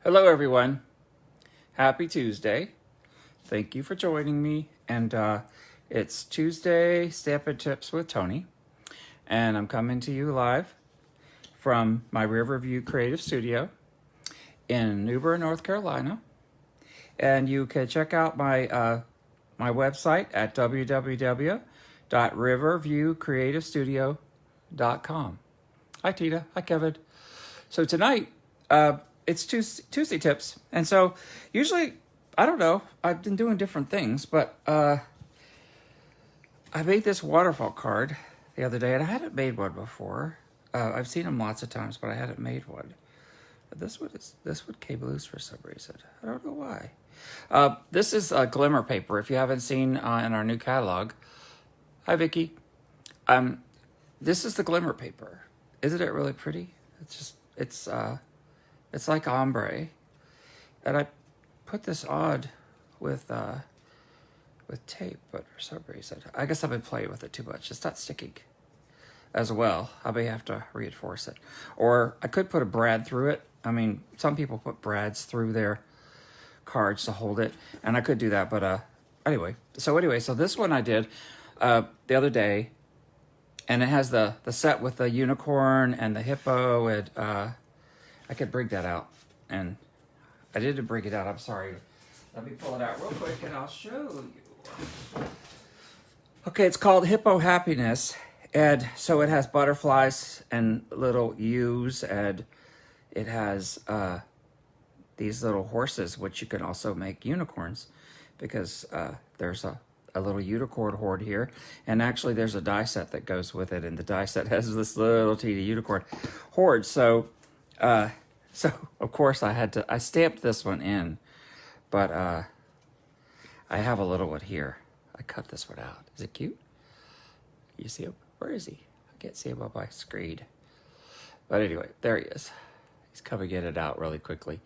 Hello, everyone. Happy Tuesday. Thank you for joining me. And it's Tuesday Stampin' Tips with Tony. And I'm coming to you live from my Riverview Creative Studio in Newbern, North Carolina. And you can check out my website at www.riverviewcreativestudio.com. Hi, Tita. Hi, Kevin. So tonight, it's Tuesday tips. And so usually, I don't know, I've been doing different things, but I made this waterfall card the other day, and I hadn't made one before. I've seen them lots of times, but I hadn't made one. This one came loose for some reason. I don't know why. This is glimmer paper. If you haven't seen in our new catalog. Hi, Vicky. This is the glimmer paper. Isn't it really pretty? It's like ombre, and I put this on with tape, but for some reason, I guess I've been playing with it too much. It's not sticking as well. I may have to reinforce it, or I could put a brad through it. I mean, some people put brads through their cards to hold it, and I could do that, but anyway. So this one I did the other day, and it has the set with the unicorn and the hippo, and I could bring that out, and I didn't bring it out. I'm sorry. Let me pull it out real quick, and I'll show you. Okay, it's called Hippo Happiness, and so it has butterflies and little U's, and it has these little horses, which you can also make unicorns, because there's a little unicorn horde here, and actually there's a die set that goes with it, and the die set has this little teeny unicorn horde. So of course I stamped this one in, but I have a little one here. I cut this one out. Is it cute? You see him? Where is he? I can't see him on my screen. But anyway, there he is. He's coming in and out really quickly.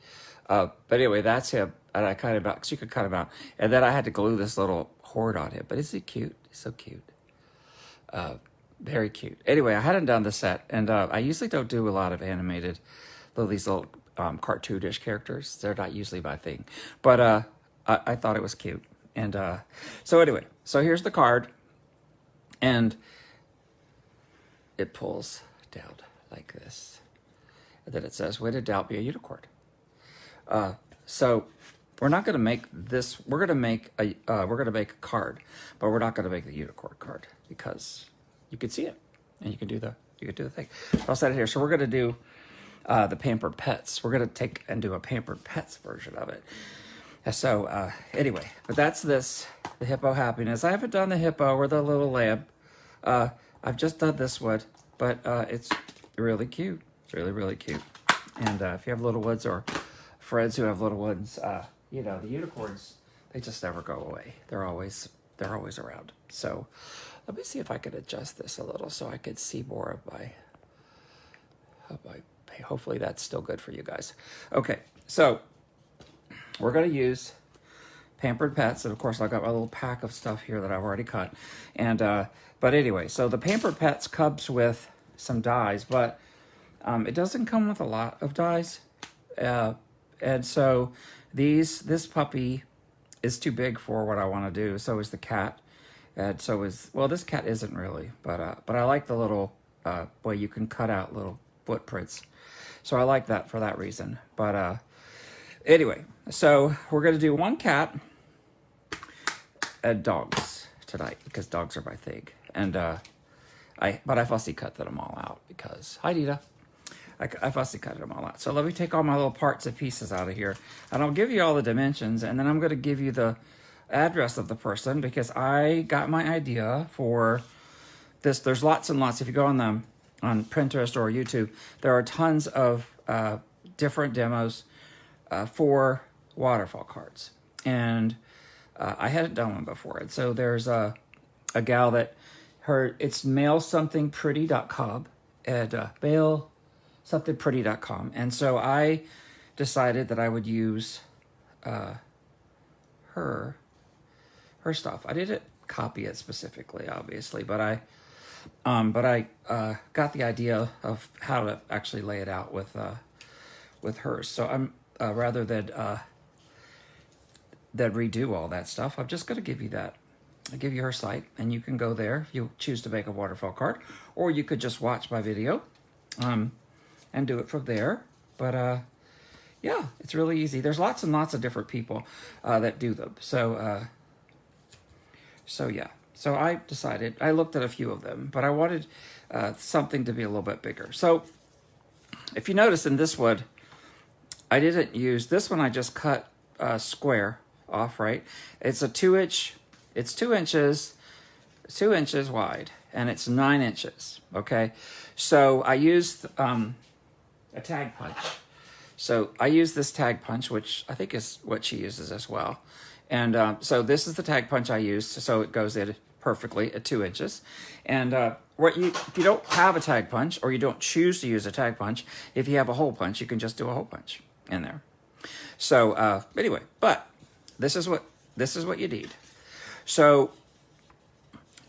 But anyway, that's him. And I cut him out, because you could cut him out. And then I had to glue this little horde on him. But isn't he cute? He's so cute. Very cute. Anyway, I hadn't done the set. And I usually don't do a lot of animated, these little cartoonish characters. They're not usually my thing. But I thought it was cute. And so anyway, so here's the card. And it pulls down like this. And then it says, "When in doubt, be a unicorn." So we're not going to make this. We're going to make a card, but we're not going to make the unicorn card, because you can see it and you can do the thing. I'll set it here. So we're going to do the Pampered Pets. We're going to take and do a Pampered Pets version of it. So anyway, but that's the Hippo Happiness. I haven't done the hippo or the little lamb. I've just done this one, but it's really cute. It's really, really cute. And if you have little ones or friends who have little ones, you know, the unicorns, they just never go away. They're always around. So let me see if I can adjust this a little so I can see more of my hopefully that's still good for you guys. Okay, so we're going to use Pampered Pets, and of course I've got my little pack of stuff here that I've already cut. And but anyway, so the Pampered Pets comes with some dies, but it doesn't come with a lot of dies. And so this puppy is too big for what I want to do. So is the cat, and so is, well, this cat isn't really, but I like the little way you can cut out little footprints. So I like that for that reason. But anyway, so we're going to do one cat and dogs tonight, because dogs are my thing. And I fussy cut them all out, because, hi Dita, I fussy cut them all out. So let me take all my little parts and pieces out of here, and I'll give you all the dimensions, and then I'm going to give you the address of the person, because I got my idea for this. There's lots and lots. If you go on Pinterest or YouTube, there are tons of different demos for waterfall cards, and I hadn't done one before. And so there's a gal that it's mailsomethingpretty.com and mailsomethingpretty.com, and so I decided that I would use her stuff. I didn't copy it specifically, obviously, but I got the idea of how to actually lay it out with hers. So than redo all that stuff. I'm just going to give you that. I'll give you her site, and you can go there if you choose to make a waterfall card, or you could just watch my video and do it from there. But yeah, it's really easy. There's lots and lots of different people that do them. So yeah. So I decided, I looked at a few of them, but I wanted something to be a little bit bigger. So if you notice in this wood, I didn't use, this one I just cut square off, right? It's a 2-inch, it's 2 inches, 2 inches wide, and it's 9 inches, okay? So I used a tag punch. So I use this tag punch, which I think is what she uses as well. And so this is the tag punch I used, so it goes in perfectly at 2 inches. And if you don't have a tag punch, or you don't choose to use a tag punch, if you have a hole punch, you can just do a hole punch in there. So anyway, but this is what you need. So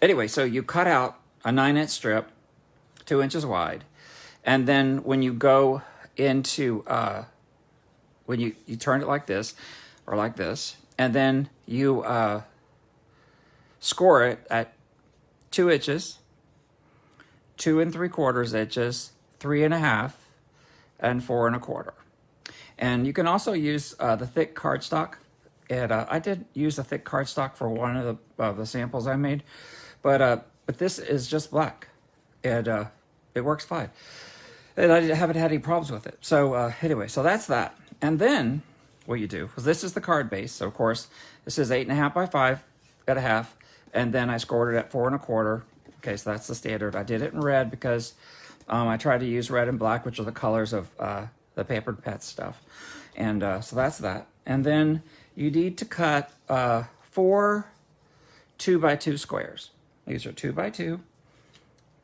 anyway, so you cut out a 9-inch strip, 2 inches wide, and then when you go into when you turn it like this or like this, and then you score it at 2 inches, 2 3/4 inches, 3 1/2, and 4 1/4. And you can also use the thick cardstock. And I did use a thick cardstock for one of the samples I made, but this is just black, and it works fine. And I haven't had any problems with it. So anyway, so that's that. And then what you do, because this is the card base. So of course, this is 8 1/2 by 5 1/2, and then I scored it at 4 1/4. Okay, so that's the standard. I did it in red because I tried to use red and black, which are the colors of the Pampered Pets stuff. And so that's that. And then you need to cut 4 2x2 squares. These are 2x2.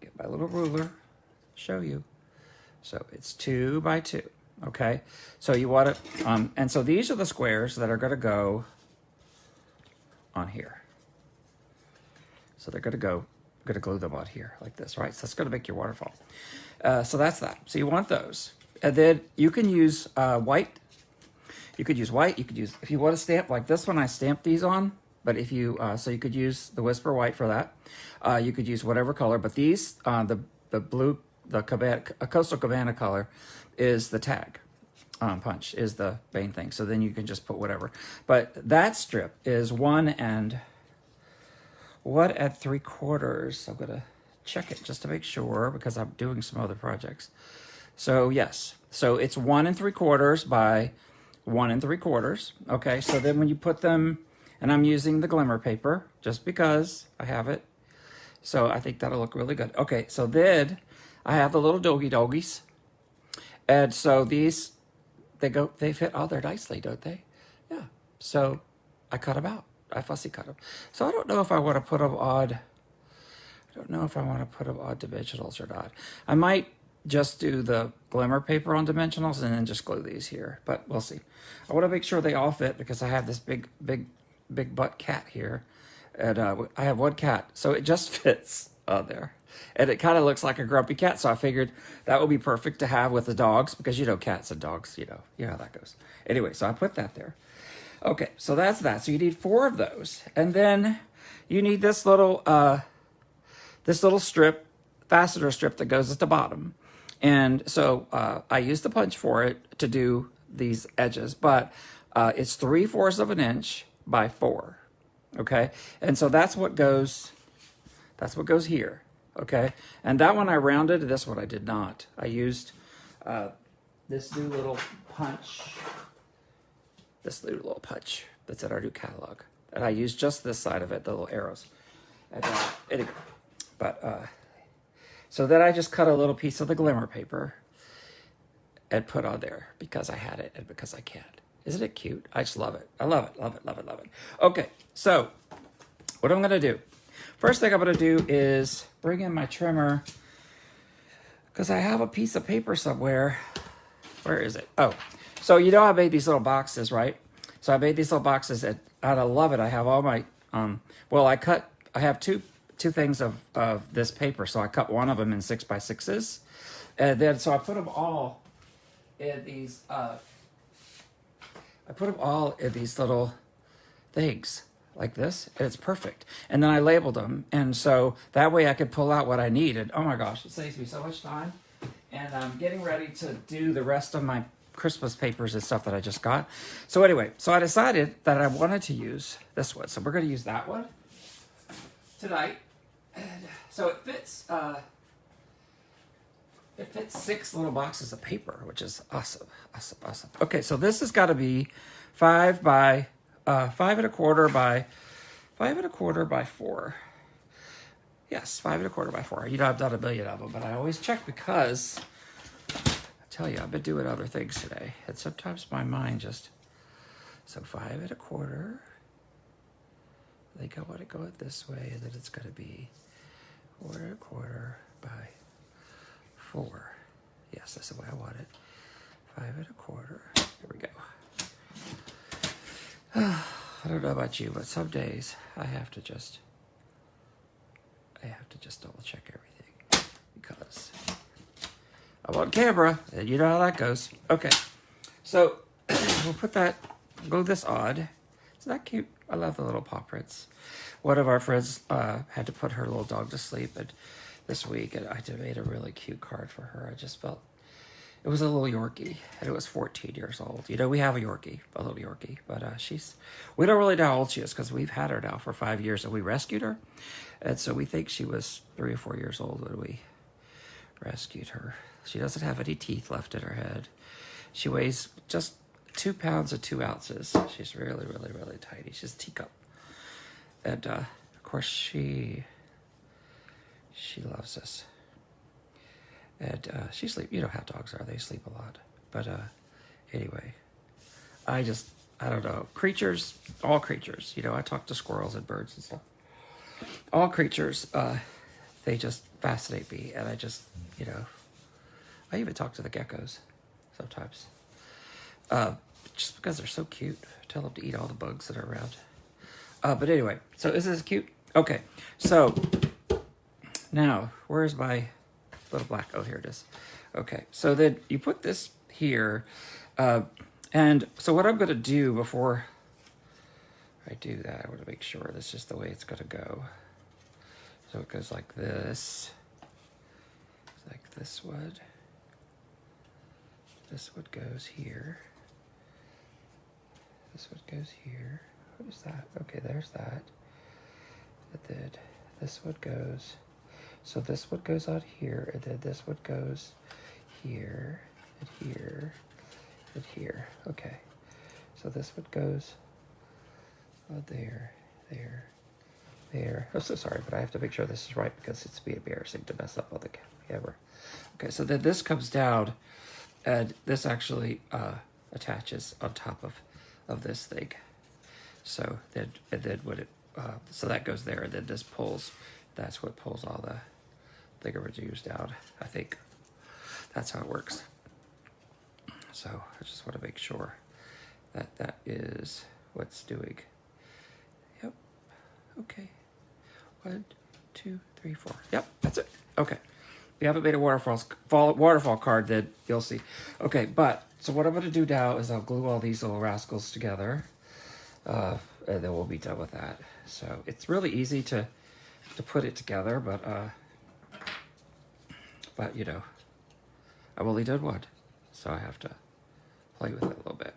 Get my little ruler, show you. So it's 2x2. Okay, so you want to, and so these are the squares that are going to go on here. So they're going to go, I'm going to glue them on here like this, right? So that's going to make your waterfall. So that's that. So you want those, and then you can use white. You could use white. You could use, if you want to stamp like this one, I stamped these on. But if you, so you could use the Whisper White for that. You could use whatever color. But these, the blue, the Coastal Cabana color is the tag punch, is the main thing. So then you can just put whatever. But that strip is 1 3/4. I'm going to check it just to make sure because I'm doing some other projects. So yes, so it's 1 3/4 by 1 3/4. Okay, so then when you put them, and I'm using the glimmer paper just because I have it. So I think that'll look really good. Okay, so then I have the little doggies. And so these, they fit all there nicely, don't they? Yeah. So I cut them out. I fussy cut them. So I don't know if I want to put them on, dimensionals or not. I might just do the glimmer paper on dimensionals and then just glue these here, but we'll see. I want to make sure they all fit because I have this big butt cat here, and I have one cat, so it just fits on there. And it kind of looks like a grumpy cat, so I figured that would be perfect to have with the dogs because, you know, cats and dogs, you know how that goes. Anyway, so I put that there. Okay, so that's that. So you need 4 of those, and then you need this little strip, fastener strip that goes at the bottom. And so I used the punch for it to do these edges, but it's 3/4 of an inch by 4. Okay, and so that's what goes here. Okay, and that one I rounded. This one I did not. I used this new little punch. This new little punch that's in our new catalog, and I used just this side of it, the little arrows. And, anyway, but so then I just cut a little piece of the glimmer paper and put on there because I had it and because I can. Isn't it cute? I just love it. I love it, love it, love it, love it. Okay, so what I'm going to do, first thing I'm going to do is bring in my trimmer because I have a piece of paper somewhere. Where is it? Oh, so you know I made these little boxes, right? So I made these little boxes and I love it. I have all my, I have two things of this paper. So I cut one of them in 6x6s. And then, so I put them all in these I put them all in these little things like this, and it's perfect. And then I labeled them, and so that way I could pull out what I needed. Oh my gosh, it saves me so much time. And I'm getting ready to do the rest of my Christmas papers and stuff that I just got. So anyway, so I decided that I wanted to use this one. So we're going to use that one tonight. And so it fits 6 little boxes of paper, which is awesome, awesome, awesome. Okay, so this has got to be 5 by 5¼ by 5¼ by 4. Yes, 5¼ by 4. You know, I've done a million of them, but I always check because I tell you, I've been doing other things today, and sometimes my mind just. So 5¼ I think I want to go it this way, and then it's going to be 4¼ by 4. Yes, that's the way I want it. 5¼ Here we go. I don't know about you, but some days I have to just double check everything because I'm on camera, and you know how that goes. Okay, so we'll put that. Glue this on. Isn't that cute? I love the little paw prints. One of our friends had to put her little dog to sleep this week, and I made a really cute card for her. I just felt it was a little Yorkie, and it was 14 years old. You know, we have a little Yorkie, but we don't really know how old she is because we've had her now for 5 years, and we rescued her, and so we think she was 3 or 4 years old when we rescued her. She doesn't have any teeth left in her head. She weighs just 2 pounds and 2 ounces. She's really, really, really tiny. She's a teacup. And, of course, she loves us. And she sleeps. You know how dogs are. They sleep a lot. But anyway, I don't know. Creatures, all creatures. You know, I talk to squirrels and birds and stuff. All creatures, they just fascinate me. And I just, you know, I even talk to the geckos sometimes. Just because they're so cute. Tell them to eat all the bugs that are around. But anyway, so is this cute? Okay, so now, where's my little black? Oh, here it is. Okay, so then you put this here. And so what I'm going to do before I do that, I want to make sure this is the way it's going to go. So it goes like this. Like this would. This would goes here. This one goes here. What is that? Okay, there's that. And then this one goes. So this one goes on here, and then this one goes here, and here, and here. Okay. So this one goes there, there, there. I'm so sorry, but I have to make sure this is right because it's be embarrassing to mess up on the camera. Okay, so then this comes down, and this actually attaches on top of this thing. So then, and then when it, so that goes there, and then this pulls, that's what pulls all the thingamajiggies down. I think that's how it works. So I just want to make sure that that is what's doing. Yep. Okay. 1, 2, 3, 4. Yep, that's it. Okay. If you haven't made a waterfall card, then you'll see. Okay, but so what I'm going to do now is I'll glue all these little rascals together, and then we'll be done with that. So it's really easy to put it together, but you know, I've only done one, so I have to play with it a little bit.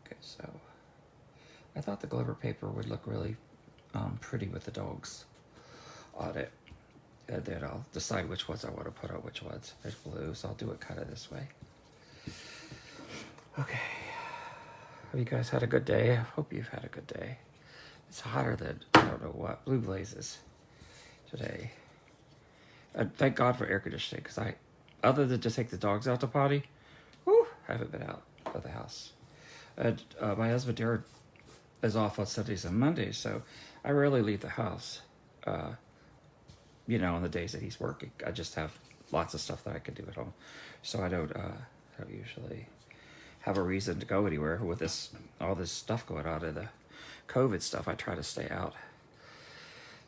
Okay, so I thought the glitter paper would look really pretty with the dogs on it. And then I'll decide which ones I want to put on which ones. There's blue, so I'll do it kind of this way. Okay. Have you guys had a good day? I hope you've had a good day. It's hotter than, I don't know what, blue blazes today. And thank God for air conditioning, because other than just take the dogs out to potty, whew, I haven't been out of the house. And my husband Darren is off on Sundays and Mondays, so I rarely leave the house. You know, on the days that he's working, I just have lots of stuff that I can do at home, so I don't usually have a reason to go anywhere with all this stuff going on in the COVID stuff. I try to stay out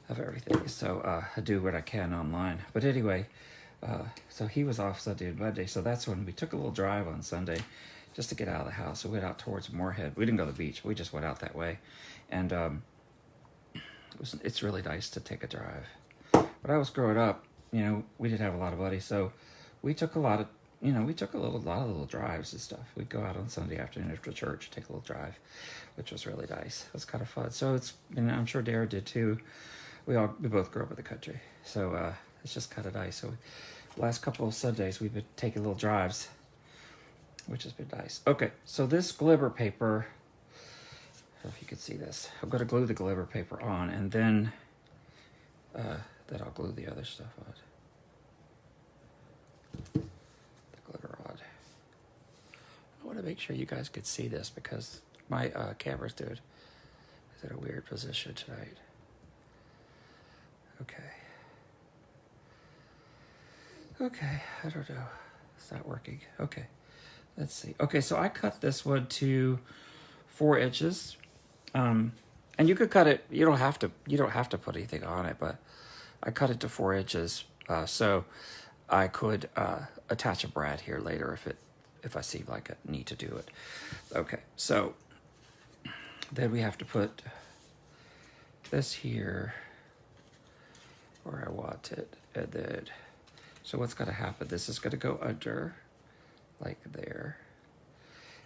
of everything, so I do what I can online. But anyway, so he was off Sunday and Monday, so that's when we took a little drive on Sunday just to get out of the house. We went out towards Moorhead. We didn't go to the beach. We just went out that way. And it's really nice to take a drive. When I was growing up, you know, we didn't have a lot of money, so we took a lot of, you know, we took a lot of little drives and stuff. We'd go out on Sunday afternoon after church, take a little drive, which was really nice. It was kind of fun. So it's, and I'm sure Dara did too. We both grew up in the country, so it's just kind of nice. So last couple of Sundays we've been taking little drives, which has been nice. Okay, so this glitter paper, I don't know if you can see this. I'm going to glue the glitter paper on, and then I'll glue the other stuff on. The glitter on. I want to make sure you guys could see this because my camera's is in a weird position tonight. Okay, I don't know. It's not working. Okay, let's see. Okay, so I cut this one to 4 inches. And you could cut it, you don't have to put anything on it, but I cut it to 4 inches so I could attach a brad here later if I see like a need to do it. Okay, so then we have to put this here where I want it, and then so what's going to happen? This is going to go under like there,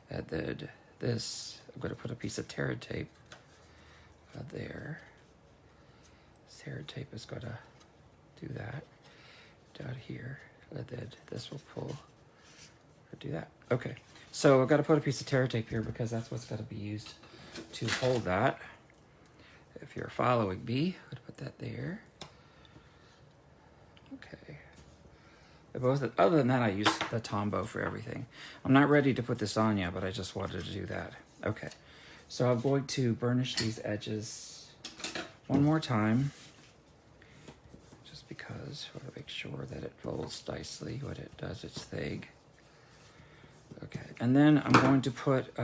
and then this I'm going to put a piece of tear tape there. Tear tape is going to do that down here, and then this will pull or do that. Okay, so I've got to put a piece of tear tape here because that's what's going to be used to hold that. If you're following me, I'm going to put that there. Okay. Other than that, I use the Tombow for everything. I'm not ready to put this on yet, but I just wanted to do that. Okay, so I'm going to burnish these edges one more time, just because I want to make sure that it folds nicely when it does its thing. Okay, and then I'm going to put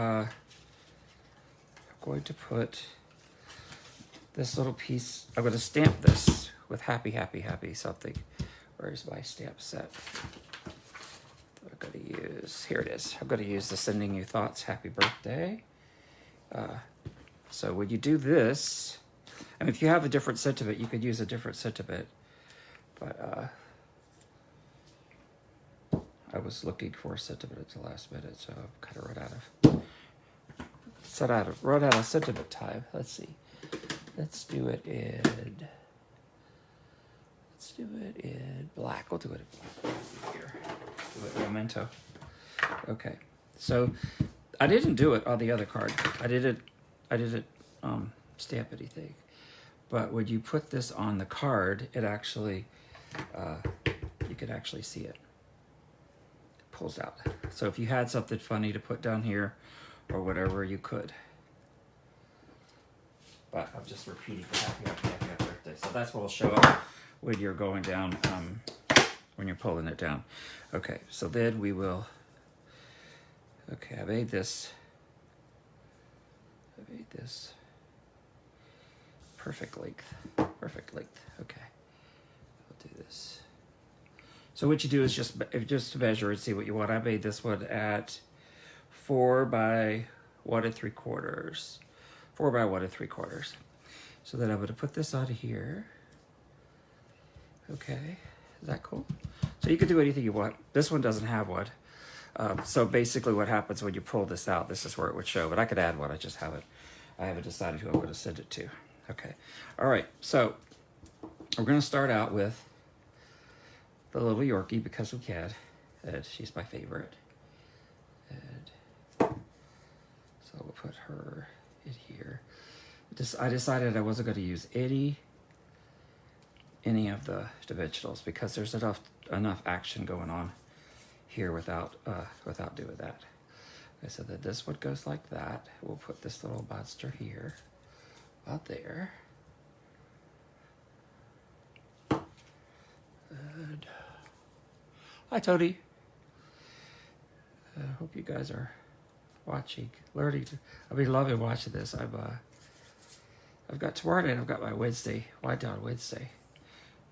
this little piece. I'm going to stamp this with happy, happy, happy something. Where's my stamp set? I'm going to use, here it is. I'm going to use the Sending You Thoughts Happy Birthday. So when you do this, I mean, if you have a different sentiment, you could use a different sentiment. But I was looking for a sentiment at the last minute, so I've kind of run out of sentiment time. Let's see. Let's do it in black. We'll do it in black here. Do it memento. Okay. So I didn't do it on the other card. I didn't stamp anything. But when you put this on the card, it actually you can actually see it. It pulls out. So if you had something funny to put down here or whatever, you could. But I'm just repeating the happy birthday. So that's what will show up when you're going down, when you're pulling it down. Okay, so then we will, okay, I made this perfect length, okay. I'll do this. So what you do is just measure and see what you want. I made this one at 4 by 1 3/4. 4 by 1 3/4. So then I'm going to put this on here. Okay, is that cool? So you can do anything you want. This one doesn't have one. So basically what happens when you pull this out, this is where it would show, but I could add one, I haven't decided who I'm going to send it to. Okay, all right, so we're going to start out with the little Yorkie because we can, and she's my favorite. And so we'll put her in here. I decided I wasn't going to use any of the dimensionals because there's enough action going on here without doing that. Okay, so that this one goes like that. We'll put this little monster here, about there. And hi, Tony. I hope you guys are watching, learning. Loving watching this. I've got tomorrow night. I've got my wind down Wednesday,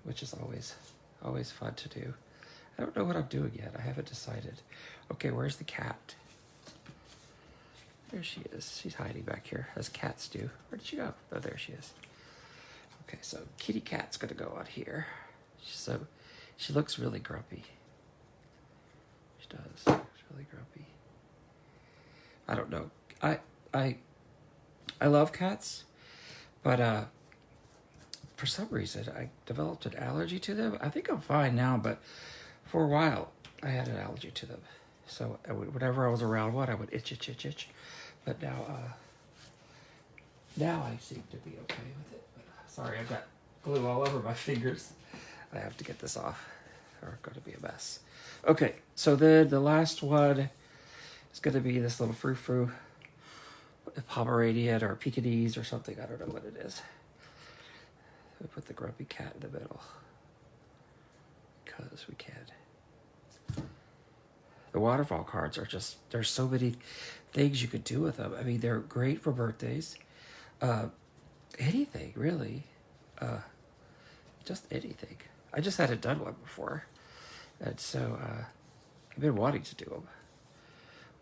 which is always fun to do. I don't know what I'm doing yet. I haven't decided. Okay, where's the cat? There she is. She's hiding back here, as cats do. Where did she go? Oh, there she is. Okay, so kitty cat's gonna go out here. So she looks really grumpy. She does. She's really grumpy. I don't know. I love cats, but for some reason I developed an allergy to them. I think I'm fine now, but for a while I had an allergy to them. So whenever I was around one, I would itch. But now I seem to be okay with it. But, sorry, I've got glue all over my fingers. I have to get this off, or it's going to be a mess. Okay, so then the last one is going to be this little frou-frou, Pomeranian or Pekingese or something. I don't know what it is. We put the grumpy cat in the middle because we can. The waterfall cards are just, there's so many things you could do with them. I mean, they're great for birthdays. Anything, really. Just anything. I just hadn't done one before. And so I've been wanting to do them.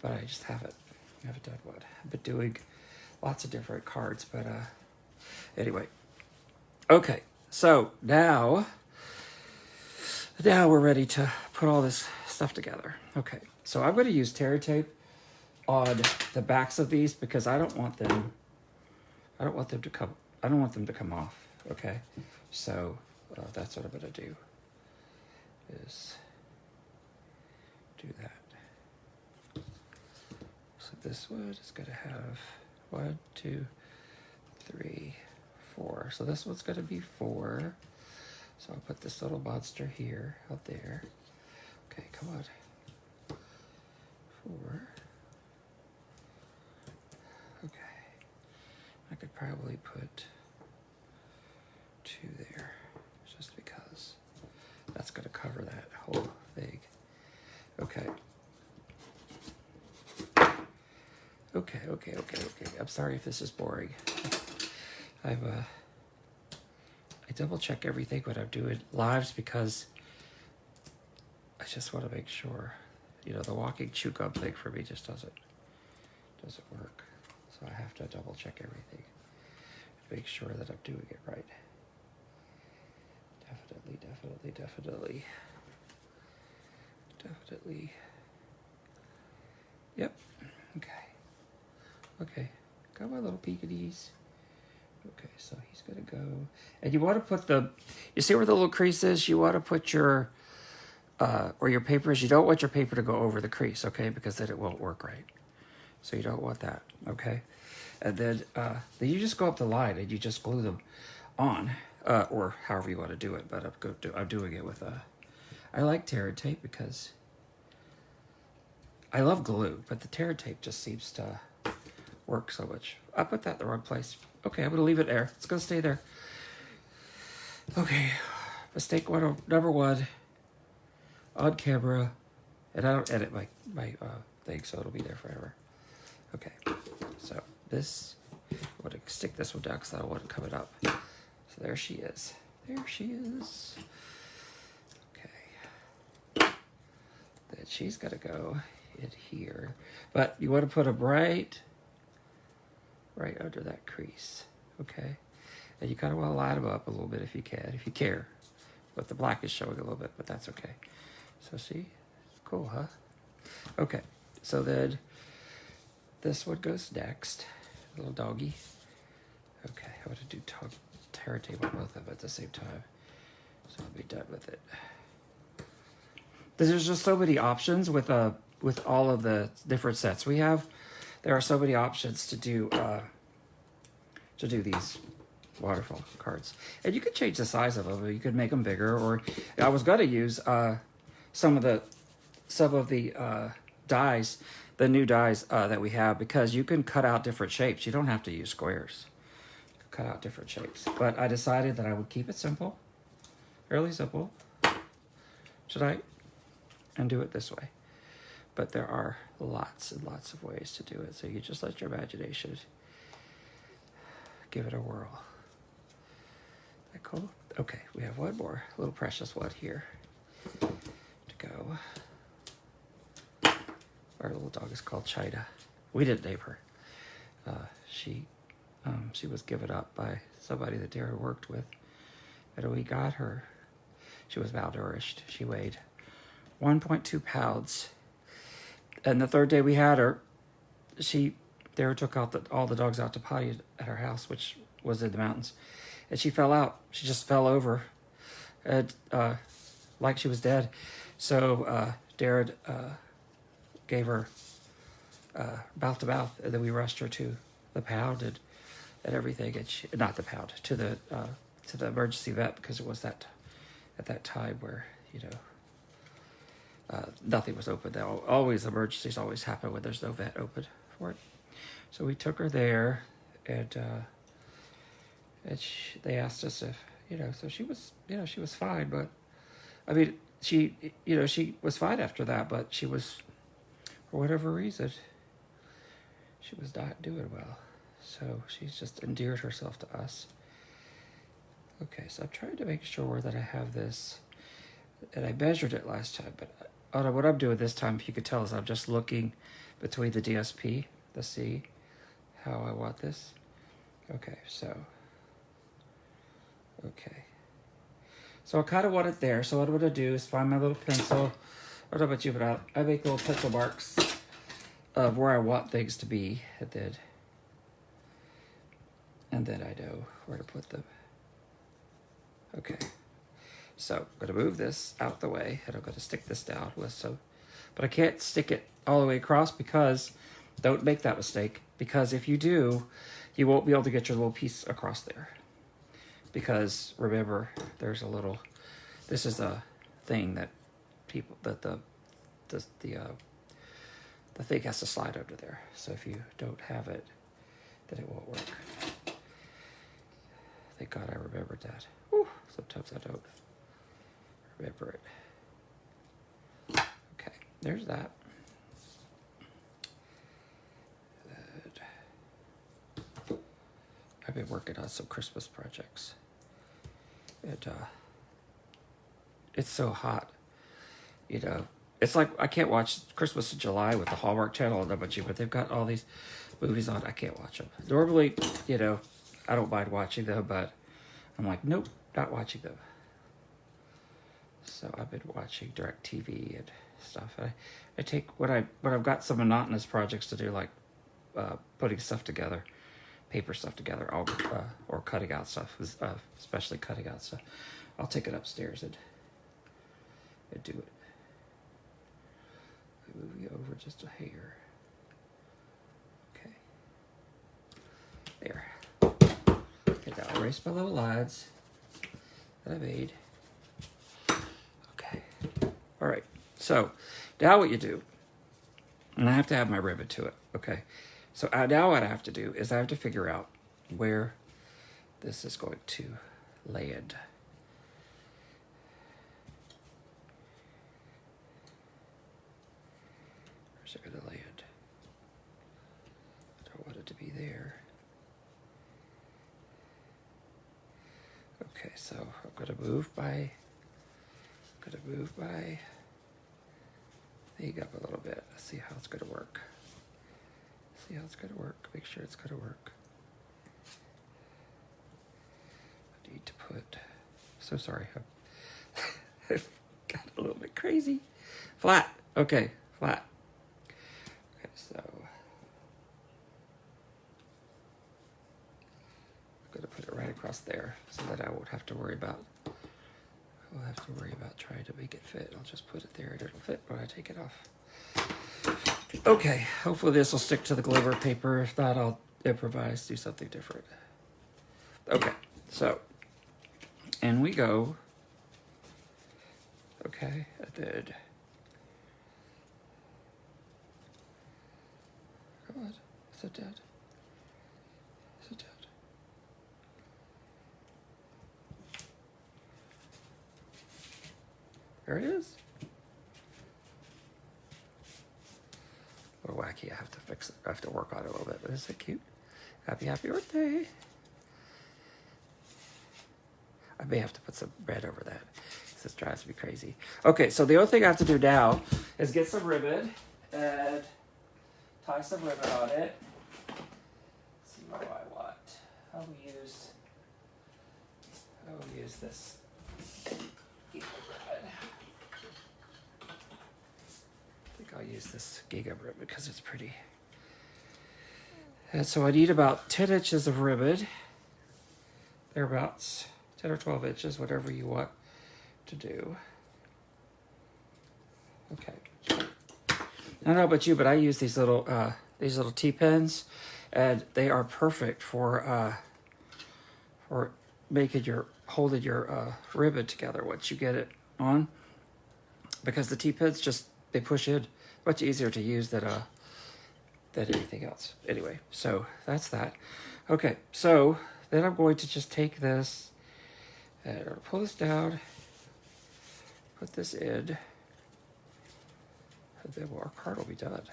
But I just haven't done one. I've been doing lots of different cards, but anyway. Okay, so now we're ready to put all this stuff together. Okay, so I'm going to use Terry tape on the backs of these because I don't want them to come off. Okay, so that's what I'm going to do. Is do that. So this one is going to have 1, 2, 3, 4. So this one's going to be 4. So I'll put this little monster here, out there. Okay, come on. 4. Okay. I could probably put 2 there, just because that's going to cover that whole thing. Okay. Okay. I'm sorry if this is boring. I double check everything when I'm doing lives because I just want to make sure, you know, the walking chew gum thing for me just doesn't work. So I have to double check everything to make sure that I'm doing it right. Definitely. Yep. Okay. Got my little Pekingese. Okay, so he's gonna go, and you want to put you see where the little crease is? You want to put your, where your paper is. You don't want your paper to go over the crease, okay? Because then it won't work right. So you don't want that, okay? And then you just go up the line and you just glue them on, or however you want to do it. But I'm doing it with I like Terry tape because I love glue, but the Terry tape just seems to work so much. I put that in the wrong place. Okay, I'm going to leave it there. It's going to stay there. Okay, mistake number 1 on camera. And I don't edit my thing, so it'll be there forever. Okay, so this, I'm going to stick this one down because I don't want it coming up. So there she is. Okay. Then she's got to go in here. But you want to put them right under that crease, okay? And you kind of want to line them up a little bit if you can, if you care. But the black is showing a little bit, but that's okay. So see, it's cool, huh? Okay, so then this one goes next, little doggy. Okay, I want to do Terry tape on both of them at the same time, so I'll be done with it. There's just so many options with all of the different sets we have. There are so many options to do these waterfall cards, and you could change the size of them. You could make them bigger, or I was going to use some of the dies, the new dies that we have, because you can cut out different shapes. You don't have to use squares. Cut out different shapes, but I decided that I would keep it simple, fairly simple tonight, and do it this way. But there are lots and lots of ways to do it, so you just let your imagination give it a whirl. Is that cool? Okay, we have one more little precious one here to go. Our little dog is called China. We didn't name her. she was given up by somebody that Dara worked with. And we got her. She was malnourished. She weighed 1.2 pounds. And the third day we had her, Dara took out all the dogs out to potty at her house, which was in the mountains. And she fell out. She just fell over, and, like she was dead. So Dara gave her mouth to mouth, and then we rushed her to the pound and everything. And not the pound, to the emergency vet, because it was at that time where, nothing was open. Emergencies always happen when there's no vet open for it. So we took her there, and they asked us if, so she was fine, but I mean, she was fine after that, but she was, for whatever reason, she was not doing well. So she's just endeared herself to us. Okay, so I'm trying to make sure that I have this, and I measured it last time, but what I'm doing this time, if you could tell, is I'm just looking between the DSP to see how I want this. Okay, so I kind of want it there. So what I'm going to do is find my little pencil. I don't know about you, but I make little pencil marks of where I want things to be, and then I know where to put them. Okay, so I'm going to move this out the way, and I'm going to stick this down with some, but I can't stick it all the way across, because don't make that mistake, because if you do, you won't be able to get your little piece across there. Because remember, this is a thing that the thing has to slide under there. So if you don't have it, then it won't work. Thank God I remembered that. Whew, sometimes I don't remember it. Okay, there's that. I've been working on some Christmas projects. It's so hot, It's like I can't watch Christmas in July with the Hallmark Channel. I don't know about you, but they've got all these movies on. I can't watch them. Normally, I don't mind watching them, but I'm like, nope, not watching them. So I've been watching DirecTV and stuff. I take when I've got some monotonous projects to do, like putting stuff together, paper stuff together, or cutting out stuff, especially cutting out stuff. I'll take it upstairs and do it. Move you over just a hair. Okay. There. Okay, now erase my little lines that I made. Okay. All right. So now what you do, and I have to have my ribbon to it. Okay. So now what I have to do is I have to figure out where this is going to land. Where's it going to land? I don't want it to be there. Okay, so I'm going to move my thing up a little bit. Let's see how it's going to work. See how it's going to work. Make sure it's going to work. I need to put, so sorry. I've got a little bit crazy. Flat. Okay, flat. Okay, so I'm going to put it right across there so that I won't have to worry about trying to make it fit. I'll just put it there and it'll fit when I take it off. Okay, hopefully this will stick to the glitter paper. If not, I'll improvise, do something different. Okay, so, and we go. Okay, I did. Come on, is it dead? Is it dead? There it is. A little wacky. I have to fix it. I have to work on it a little bit. But isn't it cute? Happy birthday. I may have to put some red over that. This drives me crazy. Okay, so the only thing I have to do now is get some ribbon and tie some ribbon on it. this. I'll use this Giga ribbon because it's pretty. And so I need about 10 inches of ribbon. Thereabouts 10 or 12 inches, whatever you want to do. Okay. I don't know about you, but I use these little T-pins, and they are perfect for holding your ribbon together once you get it on, because the T-pins they push in. Much easier to use than anything else. Anyway, so that's that. Okay, so then I'm going to just take this and pull this down, put this in, and then our card will be done.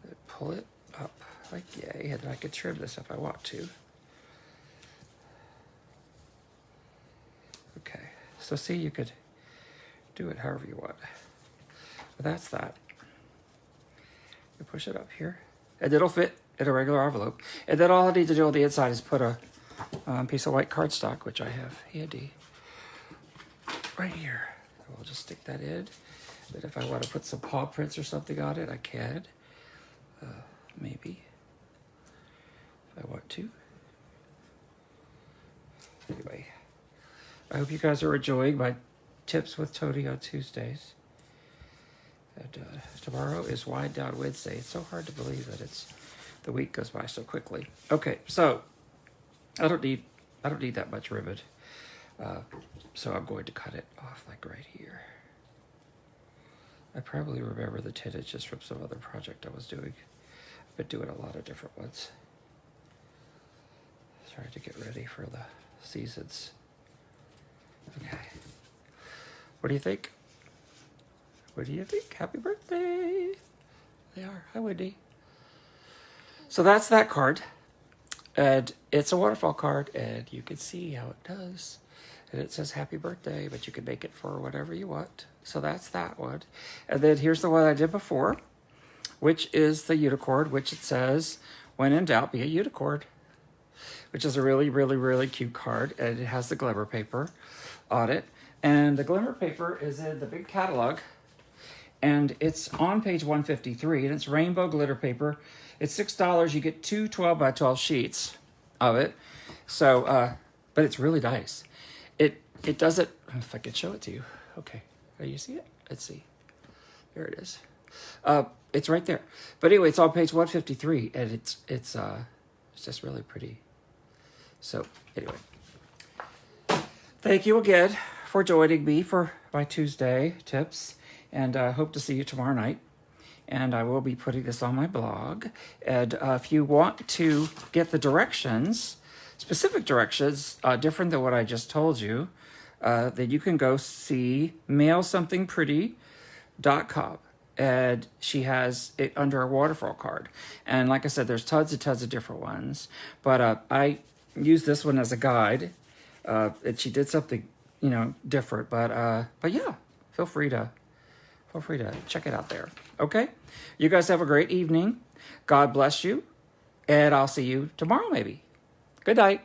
And pull it up like yay, and I can trim this if I want to. Okay, so see, you could do it however you want. But that's that. You push it up here, and it'll fit in a regular envelope. And then all I need to do on the inside is put a piece of white cardstock, which I have handy right here. We'll just stick that in. But if I want to put some paw prints or something on it, I can. Maybe. If I want to. Anyway, I hope you guys are enjoying my tips with Tony on Tuesdays. And tomorrow is Wind Down Wednesday. It's so hard to believe that the week goes by so quickly. Okay, so I don't need that much ribbon, so I'm going to cut it off like right here. I probably remember the 10 inches from some other project I was doing. I've been doing a lot of different ones. Trying to get ready for the seasons. Okay, what do you think? What do you think? Happy birthday. They are. Hi, Wendy. So that's that card. And it's a waterfall card, and you can see how it does. And it says happy birthday, but you can make it for whatever you want. So that's that one. And then here's the one I did before, which is the unicorn, which it says, when in doubt, be a unicorn, which is a really, really, really cute card. And it has the glimmer paper on it. And the glimmer paper is in the big catalog. And it's on page 153, and it's rainbow glitter paper. It's $6. You get two 12 by 12 sheets of it. So, but it's really nice. It doesn't, if I could show it to you. Okay, you see it? Let's see. There it is. It's right there. But anyway, it's on page 153, and it's just really pretty. So anyway, thank you again for joining me for my Tuesday tips. And I hope to see you tomorrow night. And I will be putting this on my blog. And if you want to get the directions, specific directions, different than what I just told you, then you can go see mailsomethingpretty.com. And she has it under a waterfall card. And like I said, there's tons and tons of different ones. But I used this one as a guide. And she did something, different. But yeah, feel free to check it out there. Okay? You guys have a great evening. God bless you. And I'll see you tomorrow maybe. Good night.